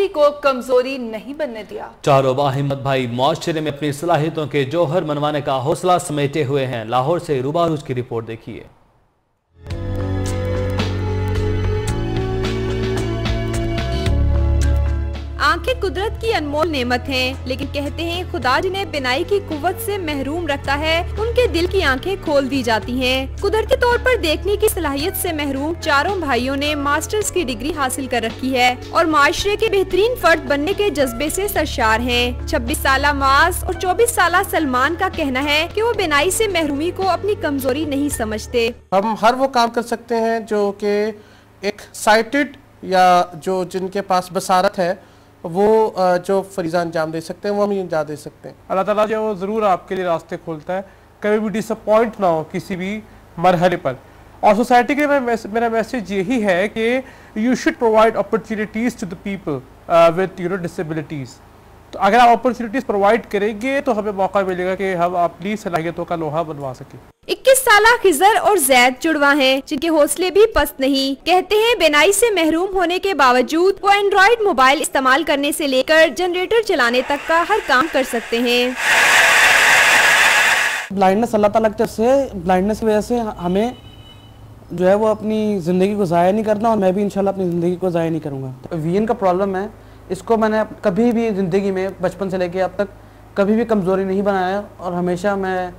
किसी को कमजोरी नहीं बनने दिया। चारों बाहिम्मत भाई मुआशरे में अपनी सलाहियतों के जौहर मनवाने का हौसला समेटे हुए हैं। लाहौर से रूबा अरूज की रिपोर्ट देखिए। आंखें कुदरत की अनमोल नेमत हैं, लेकिन कहते हैं खुदा जिन्हें बिनाई की कुव्वत से महरूम रखता है उनके दिल की आंखें खोल दी जाती हैं। कुदरती तौर पर देखने की सलाहियत से महरूम चारों भाइयों ने मास्टर्स की डिग्री हासिल कर रखी है और माशरे के बेहतरीन फर्द बनने के जज्बे से सरशार हैं। 26 साला मास और 24 साला सलमान का कहना है कि वो बिनाई से महरूमी को अपनी कमजोरी नहीं समझते। हम हर वो काम कर सकते हैं जो कि एक साइटेड या जो जिनके पास बसारत है वो जो फरीज़ा अंजाम दे सकते हैं वो हम अंजाम दे सकते हैं। अल्लाह ताला जो ज़रूर आपके लिए रास्ते खोलता है, कभी भी डिसअपॉइंट ना हो किसी भी मरहले पर। और सोसाइटी के मेरा मैसेज यही है कि you should provide opportunities to the people with disabilities. तो अगर आप अपॉर्चुनिटीज़ प्रोवाइड करेंगे तो हमें मौका मिलेगा कि हम अपनी सलाहियतों का लोहा बनवा सकें। 21 साला खिजर और जैद जुड़वा हैं, जिनके हौसले भी पस्त नहीं। कहते हैं बिनाई से महरूम होने के बावजूद वो एंड्रॉइड मोबाइल इस्तेमाल करने से लेकर जनरेटर चलाने तक का हर काम कर सकते हैं। ब्लाइंडनेस अल्लाह ताला की तरफ से, ब्लाइंडनेस की वजह से हमें जो है वो अपनी ज़िंदगी को ज़ाया नहीं करना, और मैं भी इंशाल्लाह अपनी ज़िंदगी को ज़ाया नहीं करूँगा। वीएन का प्रॉब्लम है, इसको मैंने कभी भी ज़िंदगी में बचपन से लेके अब तक कभी भी कमज़ोरी नहीं बनाया, और हमेशा मैं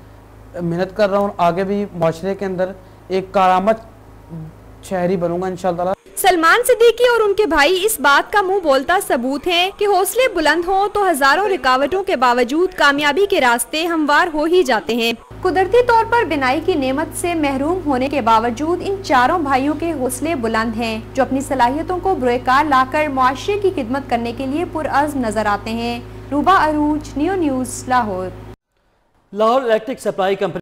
मेहनत कर रहा हूँ। आगे भी माशरे के अंदर एक कारामद शहरी बनूंगा इंशाअल्लाह। सलमान सिद्दीकी और उनके भाई इस बात का मुंह बोलता सबूत हैं कि हौसले बुलंद हों तो हजारों रुकावटों के बावजूद कामयाबी के रास्ते हमवार हो ही जाते हैं। कुदरती तौर पर बिनाई की नेमत से महरूम होने के बावजूद इन चारों भाइयों के हौसले बुलंद हैं, जो अपनी सलाहियतों को बुरेकार लाकर मुआशरे की खिदमत करने के लिए पुरअज़्म नजर आते हैं। Ruba Arooj, new news, Lahore. Lahore electric supply company